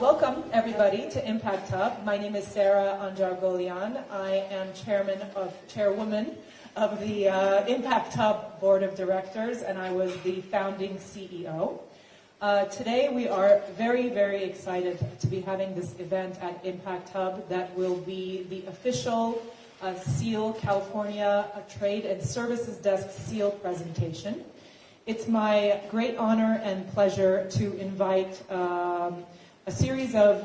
Welcome, everybody, to Impact Hub. My name is Sarah Anjar-Golian. I am chairwoman of the Impact Hub Board of Directors, and I was the founding CEO. Today, we are very, very excited to be having this event at Impact Hub that will be the official SEAL California Trade and Services Desk SEAL presentation. It's my great honor and pleasure to invite a series of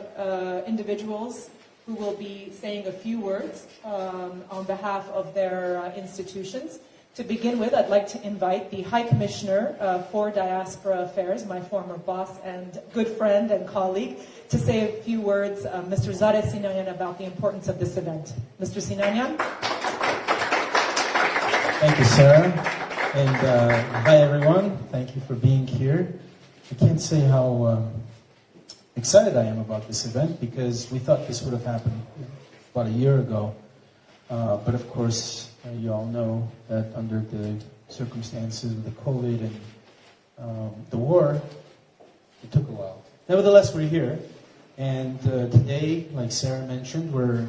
individuals who will be saying a few words on behalf of their institutions. To begin with, I'd like to invite the High Commissioner for Diaspora Affairs, my former boss and good friend and colleague, to say a few words, Mr. Zare Sinanyan, about the importance of this event. Mr. Sinanyan? Thank you, Sarah. And hi, everyone. Thank you for being here. I can't say how excited I am about this event because we thought this would have happened about a year ago. But of course, you all know that under the circumstances of the COVID and the war, it took a while. Nevertheless, we're here. And today, like Sarah mentioned, we're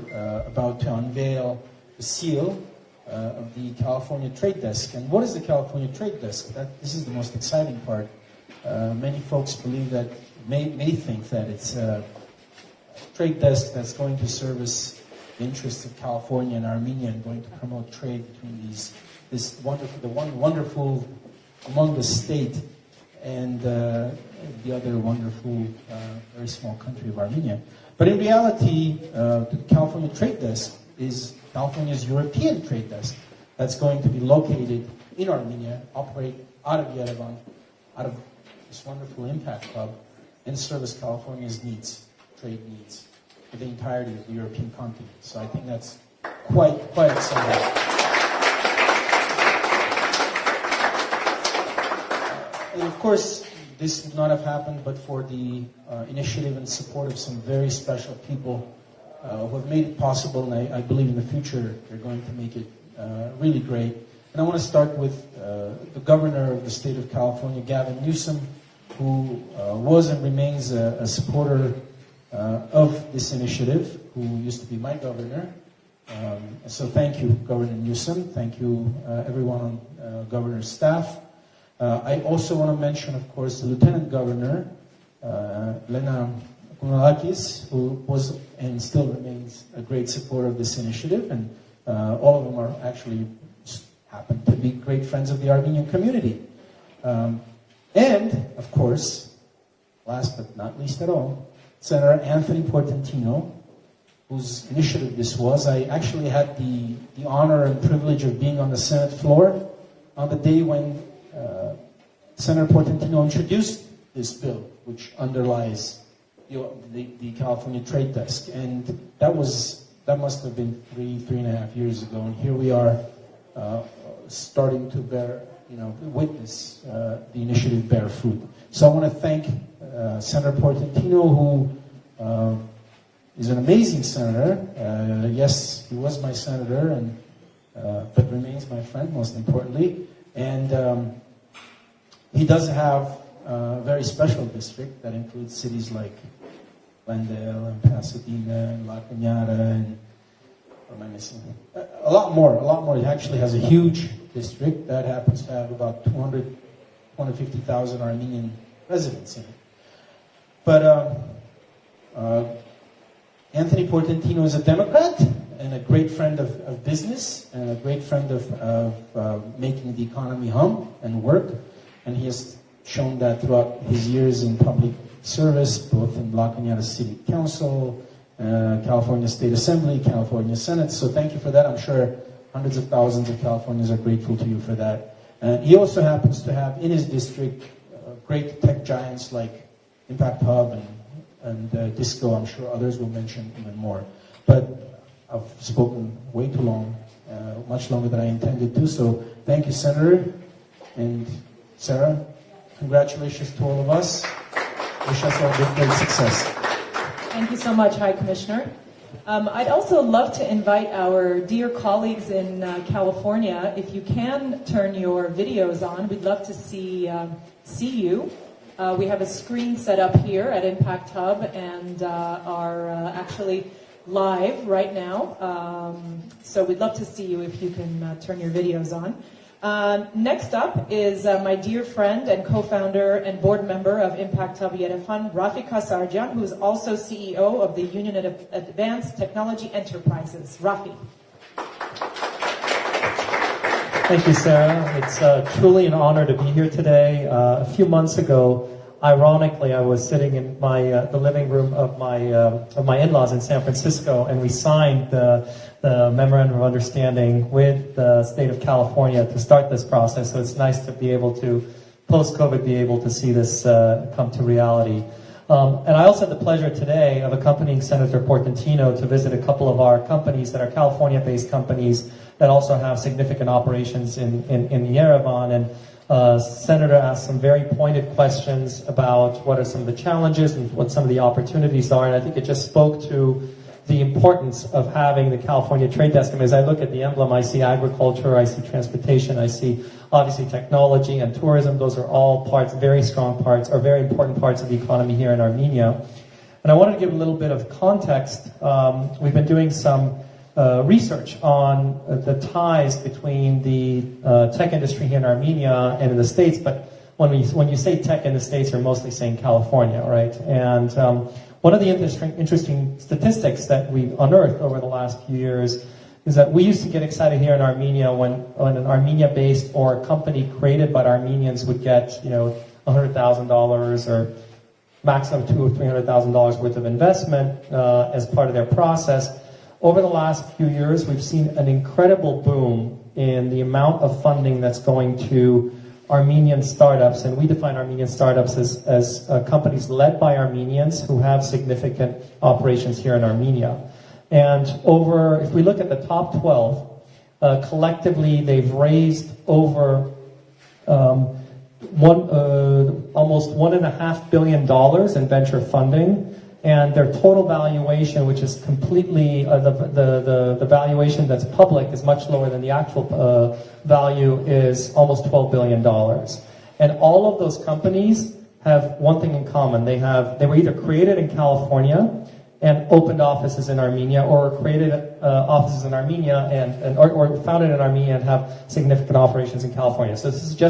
about to unveil the seal of the California Trade Desk. And what is the California Trade Desk? This is the most exciting part. Many folks believe that, may think that it's a trade desk that's going to service the interests of California and Armenia and going to promote trade between wonderful among the state and the other wonderful, very small country of Armenia. But in reality, the California Trade Desk is California's European trade desk that's going to be located in Armenia, operate out of Yerevan, out of this wonderful impact hub, and service California's needs, trade needs, for the entirety of the European continent. So I think that's quite exciting. And of course, this would not have happened but for the initiative and support of some very special people who have made it possible, and I believe in the future they're going to make it really great. And I want to start with the governor of the state of California, Gavin Newsom, who was and remains a supporter of this initiative, who used to be my governor. So thank you, Governor Newsom. Thank you, everyone on governor's staff. I also want to mention, of course, the Lieutenant Governor, Lena Kunalakis, who was and still remains a great supporter of this initiative, and all of them are actually happen to be great friends of the Armenian community. And, of course, last but not least at all, Senator Anthony Portantino, whose initiative this was. I actually had the honor and privilege of being on the Senate floor on the day when Senator Portantino introduced this bill, which underlies the California Trade Desk. And that must have been three and a half years ago. And here we are starting to witness the initiative bear fruit. So I want to thank Senator Portantino, who is an amazing senator. Yes, he was my senator, but remains my friend, most importantly. And he does have a very special district that includes cities like Glendale and Pasadena and La Cañada and what am I missing? A lot more. He actually has a huge district that happens to have about 250,000 Armenian residents in it. But Anthony Portantino is a Democrat and a great friend of business and a great friend of making the economy hum and work. And he has shown that throughout his years in public service, both in La Cañada City Council, California State Assembly, California Senate. So thank you for that. I'm sure hundreds of thousands of Californians are grateful to you for that. He also happens to have in his district great tech giants like Impact Hub and Disco. I'm sure others will mention even more. But I've spoken way too long, much longer than I intended to. So thank you, Senator. And Sarah, congratulations to all of us. Wish us all great success. Thank you so much, High Commissioner. I'd also love to invite our dear colleagues in California, if you can turn your videos on, we'd love to see you. We have a screen set up here at Impact Hub and are actually live right now. So we'd love to see you if you can turn your videos on. Next up is my dear friend and co-founder and board member of Impact Hub Yerevan, Rafi Kasarjan, who is also CEO of the Union of Advanced Technology Enterprises. Rafi. Thank you, Sarah. It's truly an honor to be here today. A few months ago, ironically, I was sitting in the living room of my in-laws in San Francisco, and we signed the memorandum of understanding with the state of California to start this process. So it's nice to be able to, post-COVID, be able to see this come to reality. And I also had the pleasure today of accompanying Senator Portantino to visit a couple of our companies that are California-based companies that also have significant operations in Yerevan. And Senator asked some very pointed questions about what are some of the challenges and what some of the opportunities are. And I think it just spoke to the importance of having the California Trade Desk. And as I look at the emblem, I see agriculture, I see transportation, I see obviously technology and tourism. Those are all parts, very strong parts, or very important parts of the economy here in Armenia. And I wanted to give a little bit of context. We've been doing some research on the ties between the tech industry here in Armenia and in the States. But when you say tech in the States, you're mostly saying California, right? And one of the interesting statistics that we've unearthed over the last few years is that we used to get excited here in Armenia when an Armenia-based or a company created by Armenians would get, $100,000 or maximum $200,000 or $300,000 worth of investment as part of their process. Over the last few years, we've seen an incredible boom in the amount of funding that's going to Armenian startups, and we define Armenian startups as companies led by Armenians who have significant operations here in Armenia. And if we look at the top 12, collectively they've raised over almost $1.5 billion in venture funding. And their total valuation, which is completely, the valuation that's public is much lower than the actual value, is almost $12 billion. And all of those companies have one thing in common. They were either created in California and opened offices in Armenia, or created offices in Armenia or founded in Armenia and have significant operations in California. So this is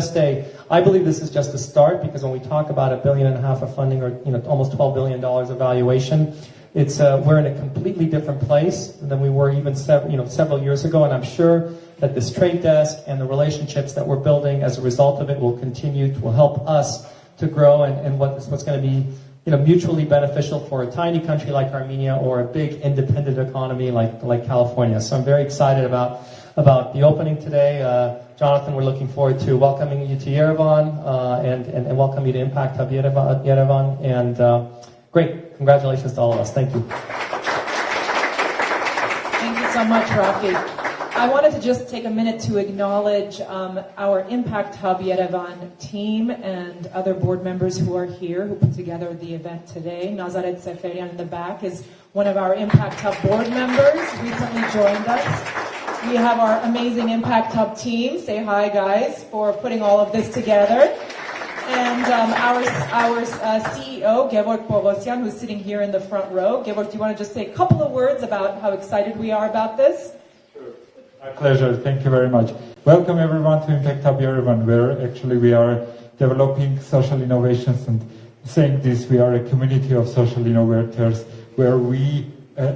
I believe this is just a start, because when we talk about $1.5 billion of funding, or almost $12 billion of valuation, we're in a completely different place than we were even several years ago. And I'm sure that this trade desk and the relationships that we're building as a result of it will help us to grow, and what's going to be mutually beneficial for a tiny country like Armenia or a big independent economy like California. So I'm very excited about the opening today. Jonathan, we're looking forward to welcoming you to Yerevan and welcome you to Impact Hub Yerevan. And great, congratulations to all of us. Thank you. Thank you so much, Rafi. I wanted to just take a minute to acknowledge our Impact Hub Yerevan team and other board members who are here, who put together the event today. Nazaret Seferian in the back is one of our Impact Hub board members, recently joined us. We have our amazing Impact Hub team. Say hi, guys, for putting all of this together. And our CEO, Gevorg Pogosyan, who's sitting here in the front row. Gevorg, do you want to just say a couple of words about how excited we are about this? My pleasure. Thank you very much. Welcome everyone to Impact Hub Yerevan, where actually we are developing social innovations, and saying this, we are a community of social innovators where we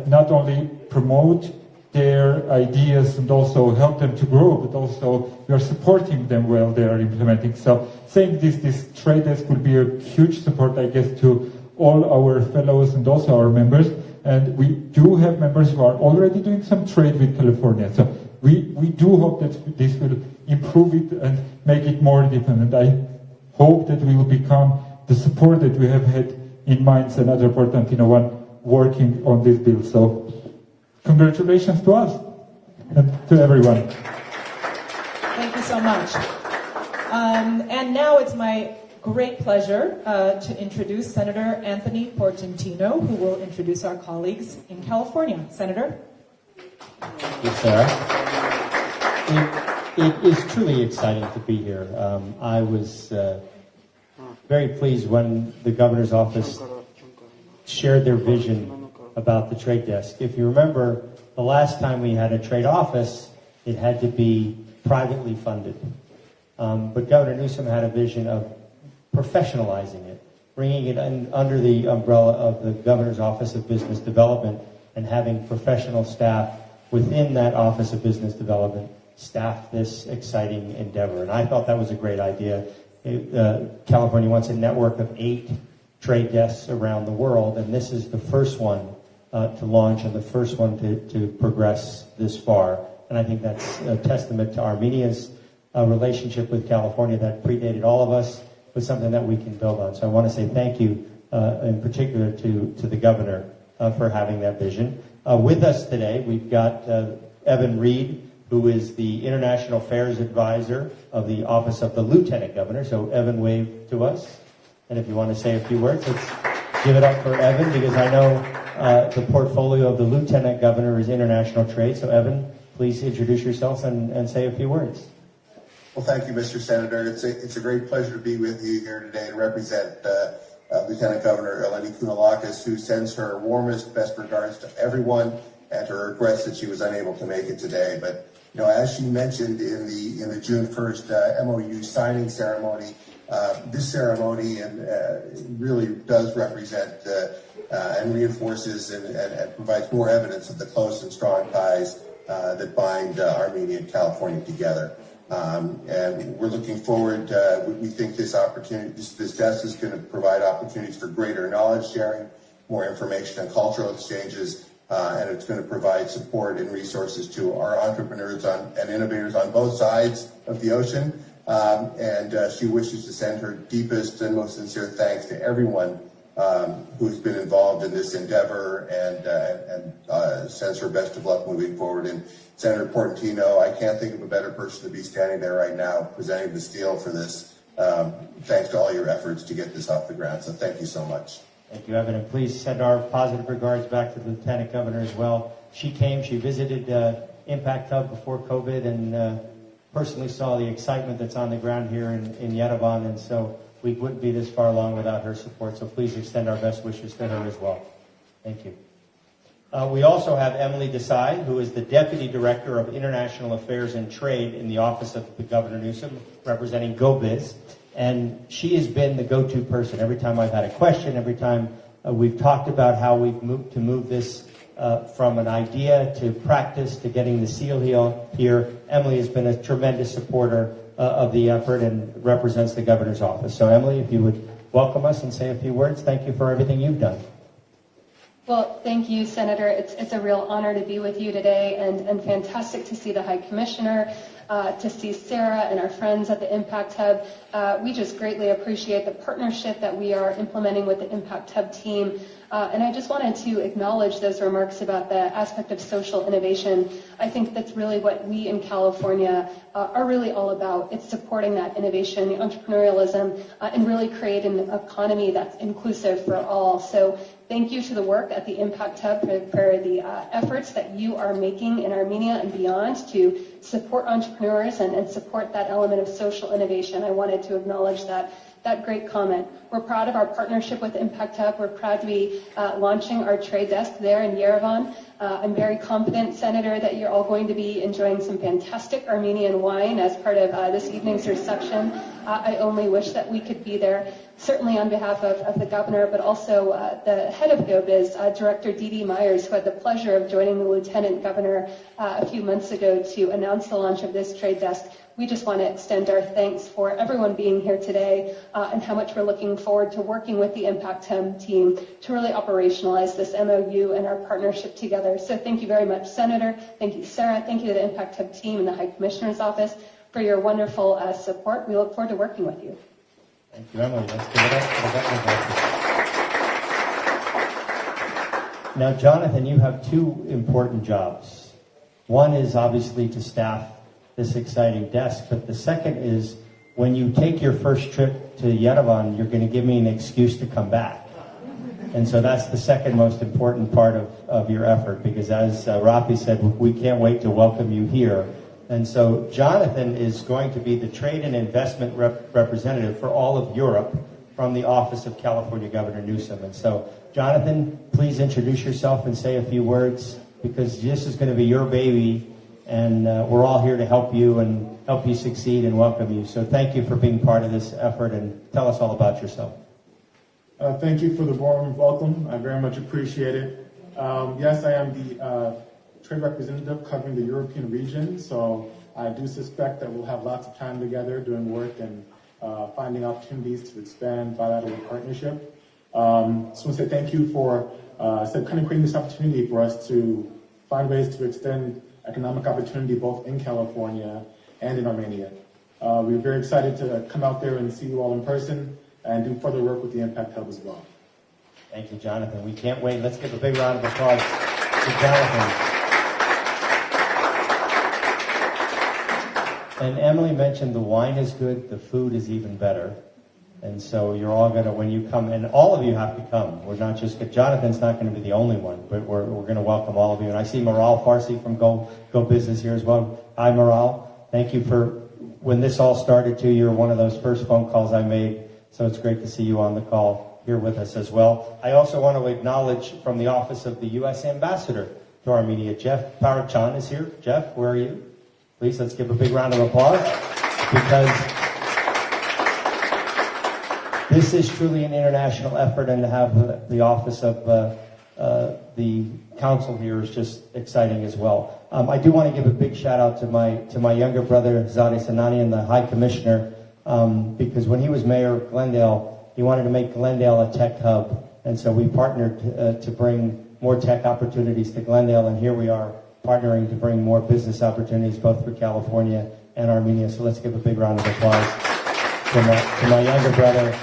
not only promote their ideas and also help them to grow, but also we are supporting them while they are implementing. So saying this trade desk will be a huge support, I guess, to all our fellows and also our members. And we do have members who are already doing some trade with California. So we do hope that this will improve it and make it more independent. I hope that we will become the support that we have had in Mainz and other important one working on this bill. So congratulations to us and to everyone. Thank you so much. And now it's my great pleasure to introduce Senator Anthony Portantino, who will introduce our colleagues in California. Senator? Thank you, Sarah. It is truly exciting to be here. I was very pleased when the governor's office shared their vision about the trade desk. If you remember, the last time we had a trade office, it had to be privately funded. But Governor Newsom had a vision of professionalizing it, bringing it under the umbrella of the Governor's Office of Business Development and having professional staff within that Office of Business Development staff this exciting endeavor. And I thought that was a great idea. California wants a network of 8 trade desks around the world, and this is the first one to launch and the first one to progress this far. And I think that's a testament to Armenia's relationship with California that predated all of us, but something that we can build on. So I want to say thank you in particular to the governor for having that vision. With us today, we've got Evan Reed, who is the International Affairs Advisor of the Office of the Lieutenant Governor. So Evan, wave to us. And if you want to say a few words, let's give it up for Evan, because I know the portfolio of the Lieutenant Governor is international trade. So Evan, please introduce yourself and say a few words. Well, thank you, Mr. Senator. It's a great pleasure to be with you here today to represent Lieutenant Governor Eleni Kounalakis, who sends her warmest, best regards to everyone and to regrets that she was unable to make it today. But as she mentioned in the June 1st MOU signing ceremony, this ceremony really does represent and reinforces and provides more evidence of the close and strong ties that bind Armenia and California together. And we're looking forward. We think this opportunity, this desk is going to provide opportunities for greater knowledge sharing, more information and cultural exchanges, and it's going to provide support and resources to our entrepreneurs and innovators on both sides of the ocean. And she wishes to send her deepest and most sincere thanks to everyone who's been involved in this endeavor, and sends her best of luck moving forward. And Senator Portantino, I can't think of a better person to be standing there right now presenting the steel for this. Thanks to all your efforts to get this off the ground. So thank you so much. Thank you, Evan. And please send our positive regards back to the Lieutenant Governor as well. She visited Impact Hub before COVID, and personally saw the excitement that's on the ground here in Yerevan. And so we wouldn't be this far along without her support. So please extend our best wishes to her as well. Thank you. We also have Emily Desai, who is the Deputy Director of International Affairs and Trade in the Office of the Governor Newsom, representing GoBiz. And she has been the go-to person. Every time I've had a question, every time we've talked about how we've moved this from an idea to practice to getting the seal here, Emily has been a tremendous supporter of the effort and represents the governor's office. So Emily, if you would welcome us and say a few words. Thank you for everything you've done. Well, thank you, Senator. It's a real honor to be with you today, and fantastic to see the High Commissioner, to see Sarah and our friends at the Impact Hub. We just greatly appreciate the partnership that we are implementing with the Impact Hub team. And I just wanted to acknowledge those remarks about the aspect of social innovation. I think that's really what we in California are really all about. It's supporting that innovation, the entrepreneurialism, and really creating an economy that's inclusive for all. So thank you to the work at the Impact Hub for the efforts that you are making in Armenia and beyond to support entrepreneurs and support that element of social innovation. I wanted to acknowledge that great comment. We're proud of our partnership with Impact Hub. We're proud to be launching our trade desk there in Yerevan. I'm very confident, Senator, that you're all going to be enjoying some fantastic Armenian wine as part of this evening's reception. I only wish that we could be there, certainly on behalf of the governor, but also the head of GoBiz, Director Dee Myers, who had the pleasure of joining the Lieutenant Governor a few months ago to announce the launch of this trade desk. We just want to extend our thanks for everyone being here today and how much we're looking forward to working with the Impact Hub team to really operationalize this MOU and our partnership together. So thank you very much, Senator. Thank you, Sarah. Thank you to the Impact Hub team and the High Commissioner's Office for your wonderful support. We look forward to working with you. Thank you, Emily. Let's give it up for the governor. Now, Jonathan, you have two important jobs. One is obviously to staff this exciting desk, but the second is when you take your first trip to Yerevan, you're going to give me an excuse to come back. And so that's the second most important part of your effort, because as Rafi said, we can't wait to welcome you here. And so Jonathan is going to be the trade and investment representative for all of Europe from the office of California Governor Newsom. And so, Jonathan, please introduce yourself and say a few words, because this is going to be your baby, and we're all here to help you and help you succeed and welcome you. So thank you for being part of this effort, and tell us all about yourself. Thank you for the warm welcome. I very much appreciate it. Yes, I am the trade representative covering the European region, so I do suspect that we'll have lots of time together doing work and finding opportunities to expand bilateral partnership. So I want to say thank you for kind of creating this opportunity for us to find ways to extend economic opportunity both in California and in Armenia. We're very excited to come out there and see you all in person and do further work with the Impact Hub as well. Thank you, Jonathan. We can't wait. Let's give a big round of applause to Jonathan. And Emily mentioned the wine is good, the food is even better. And so you're all going to, when you come, and all of you have to come. We're not just, Jonathan's not going to be the only one, but we're going to welcome all of you. And I see Maral Farsi from Go Business here as well. Hi, Maral. Thank you for, when this all started too, you're one of those first phone calls I made. So it's great to see you on the call here with us as well. I also want to acknowledge from the office of the U.S. Ambassador to Armenia, Jeff Parachan is here. Jeff, where are you? Please, let's give a big round of applause, because this is truly an international effort, and to have the office of the council here is just exciting as well. I do want to give a big shout out to my younger brother, Zadeh Sananian, the High Commissioner, because when he was mayor of Glendale, he wanted to make Glendale a tech hub, and so we partnered to bring more tech opportunities to Glendale, and here we are partnering to bring more business opportunities both for California and Armenia. So let's give a big round of applause to my younger brother,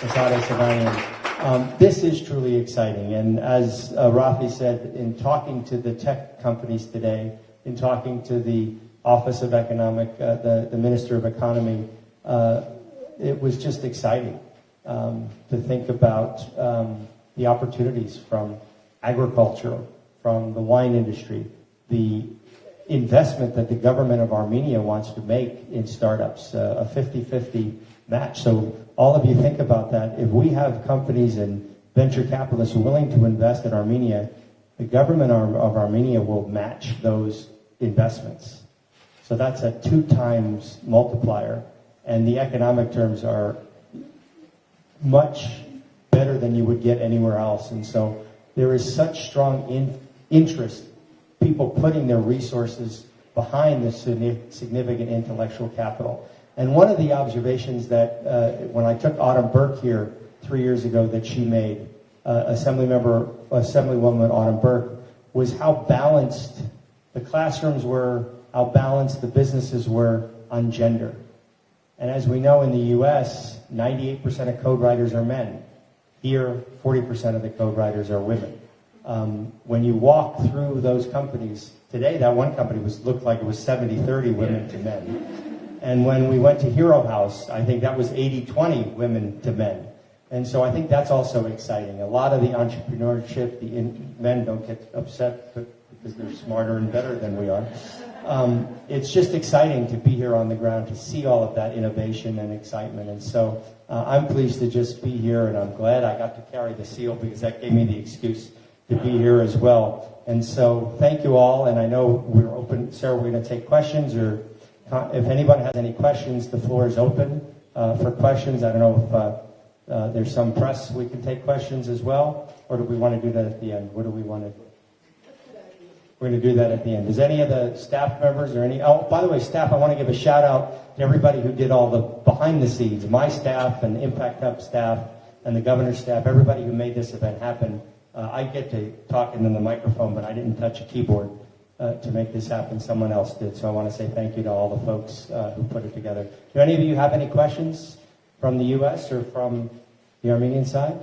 Zadeh Sananian. This is truly exciting, and as Rafi said, in talking to the tech companies today, in talking to the Office of Economic, the Minister of Economy, it was just exciting to think about the opportunities from agriculture, from the wine industry, the investment that the government of Armenia wants to make in startups, a 50-50 match. So all of you think about that. If we have companies and venture capitalists willing to invest in Armenia, the government of Armenia will match those investments. So that's a 2 times multiplier. And the economic terms are much better than you would get anywhere else. And so there is such strong interest, people putting their resources behind this significant intellectual capital. And one of the observations that when I took Autumn Burke here 3 years ago that she made, Assemblywoman Autumn Burke, was how balanced the classrooms were, how balanced the businesses were on gender. And as we know in the U.S., 98% of code writers are men. Here, 40% of the code writers are women. When you walk through those companies, today that one company looked like it was 70-30 women to men. And when we went to Hero House, I think that was 80-20 women to men. And so I think that's also exciting. A lot of the entrepreneurship, men don't get upset because they're smarter and better than we are. It's just exciting to be here on the ground, to see all of that innovation and excitement. And so I'm pleased to just be here, and I'm glad I got to carry the seal, because that gave me the excuse to be here as well. And so thank you all, and I know we're open. Sarah, we're going to take questions, or if anyone has any questions, the floor is open for questions. I don't know if there's some press we can take questions as well, or do we want to do that at the end? What do we want to do? We're going to do that at the end. Does any of the staff members or any... Oh, by the way, staff, I want to give a shout out to everybody who did all the behind the scenes, my staff and Impact Hub staff and the governor's staff, everybody who made this event happen. I get to talk into the microphone, but I didn't touch a keyboard to make this happen. Someone else did. So I want to say thank you to all the folks who put it together. Do any of you have any questions from the U.S. or from the Armenian side?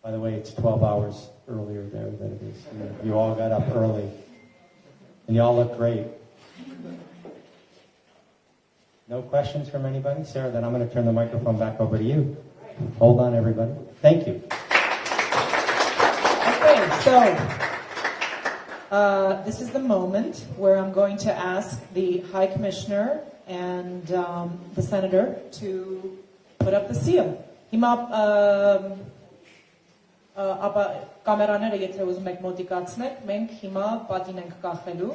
By the way, it's 12 hours earlier there than it is. You all got up early, and you all look great. No questions from anybody? Sarah, then I'm going to turn the microphone back over to you. Hold on, everybody. Thank you. Okay, so this is the moment where I'm going to ask the High Commissioner and the Senator to put up the seal. Հիմա ապա կամերաները եթե ուզում եք մոտիկացնեք, մենք հիմա պատին ենք կախելու.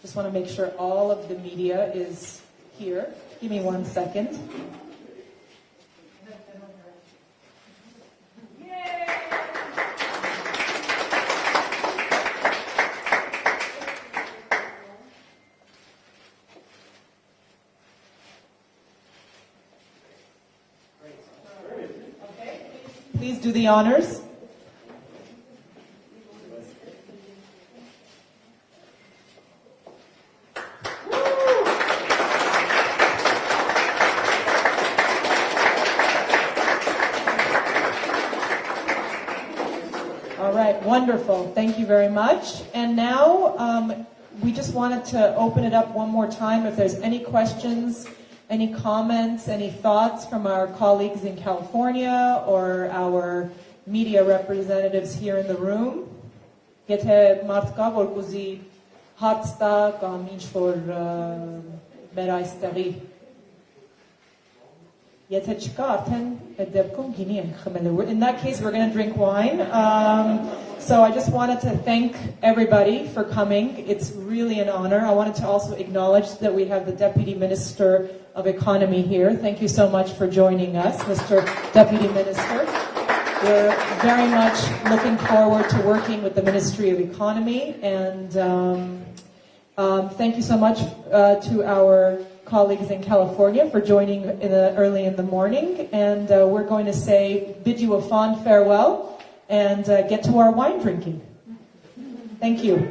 Just want to make sure all of the media is here. Give me 1 second. Please do the honors. All right, wonderful. Thank you very much. And now we just wanted to open it up one more time. If there's any questions, any comments, any thoughts from our colleagues in California or our media representatives here in the room. Եթե մարդ կա, որ կուզի հարց տա կամ ինչ-որ մեր այստեղի. Եթե չկա, արդեն այդ դեպքում գինի ենք խմելու. In that case, we're going to drink wine. So I just wanted to thank everybody for coming. It's really an honor. I wanted to also acknowledge that we have the Deputy Minister of Economy here. Thank you so much for joining us, Mr. Deputy Minister. We're very much looking forward to working with the Ministry of Economy, and thank you so much to our colleagues in California for joining early in the morning, and we're going to bid you a fond farewell and get to our wine drinking. Thank you.